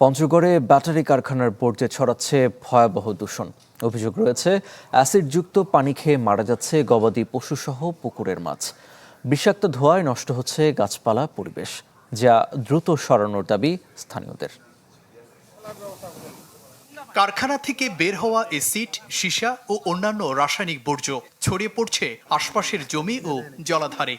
পঞ্চগড়ে ব্যাটারি কারখানার বর্জ্যে ছড়াচ্ছে ভয়াবহ দূষণ। অভিযোগ রয়েছে অ্যাসিডযুক্ত পানি খেয়ে মারা যাচ্ছে গবাদি পশুসহ পুকুরের মাছ। বিষাক্ত ধোঁয়ায় নষ্ট হচ্ছে গাছপালা, পরিবেশ, যা দ্রুত সরানোর দাবি স্থানীয়দের। কারখানা থেকে বের হওয়া এসিড, সীসা ও অন্যান্য রাসায়নিক বর্জ্য ছড়িয়ে পড়ছে আশপাশের জমি ও জলাধারে।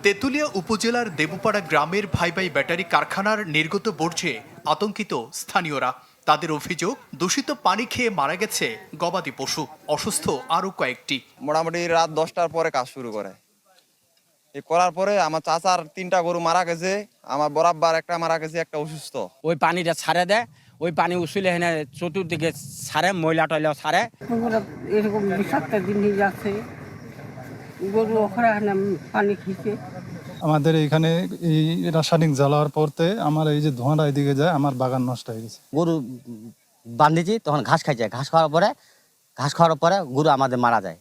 তেঁতুলিয়া উপজেলার দেবুপাড়া গ্রামের ভাই ভাই ব্যাটারি কারখানার নির্গত বর্জ্যে আতঙ্কিত স্থানীয়রা। তাদের অভিযোগ, দূষিত পানি খেয়ে মারা গেছে গবাদি পশু, অসুস্থ আরও কয়েকটি। মোটামুটি রাত 10টার পরে কাজ শুরু করে। এই করার পরে আমার চাচার 3টা গরু মারা গেছে, আমার বরাবর একটা মারা গেছে, একটা অসুস্থ। ওই পানিটা ছাড়ে দেয়, ওই পানি উসুলে হেনে চতুর্দিকে ছাড়ে, ময়লা টয়লা ছাড়ে। এরকম বিষাক্ত জিনিস আছে, গরু ওখানে পানি খেয়েছে। আমাদের এইখানে এই রাসায়নিক জ্বালার পরতে আমার এই যে ধোঁয়াটা এদিকে যায়, আমার বাগান নষ্ট হয়ে গেছে। গরু বান্ধিছি, তখন ঘাস খাই যায়, ঘাস খাওয়ার পরে গরু আমাদের মারা যায়।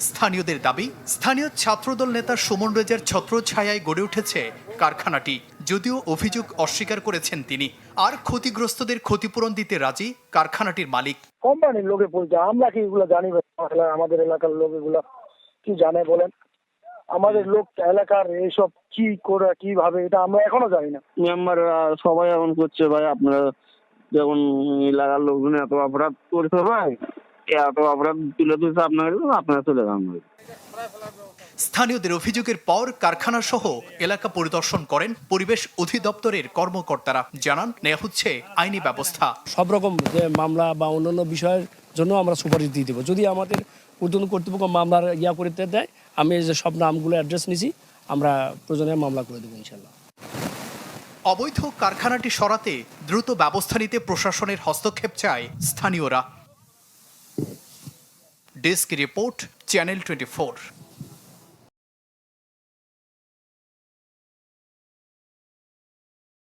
স্থানীয়দের দাবি, স্থানীয় ছাত্রদল নেতা সুমন রেজার ছত্রছায়ায় গড়ে উঠেছে কারখানাটি। যদিও অভিযোগ অস্বীকার করেছেন তিনি। আর ক্ষতিগ্রস্তদের ক্ষতিপূরণ দিতে রাজি কারখানাটির মালিক। কোম্পানির লোকে বলছে, আমরা কি এগুলো জানি? আমাদের এলাকার লোক এগুলা কি জানে বলেন? আমাদের লোক এলাকার এইসব কি করে কিভাবে, এটা আমরা এখনো জানি না। মেম্বার সবাই এমন করছে, ভাই আপনারা যখন এলাকার লোকজন এত অপরাধ করছে, ভাই এত অপরাধ তুলে তুলছে আপনারা চলে যান। স্থানীয়দের অভিযোগের পর কারখানা সহ এলাকা পরিদর্শন করেন পরিবেশ অধিদপ্তরের কর্মকর্তারা। জানান, নেওয়া হচ্ছে আইনি ব্যবস্থা। সব রকম যে মামলা বা অন্যান্য বিষয়ের জন্য আমরা সুপারিশ দিয়ে দেবো। যদি আমাদের ঊর্ধ্বতন কর্তৃপক্ষ মামলার করতে দেয়, আমি যে সব নামগুলো অ্যাড্রেস নিছি, আমরা প্রয়োজনে মামলা করে দেবো ইনশাল্লাহ। অবৈধ কারখানাটি সরাতে দ্রুত ব্যবস্থা নিতে প্রশাসনের হস্তক্ষেপ চায় স্থানীয়রা। Desk report, channel 24।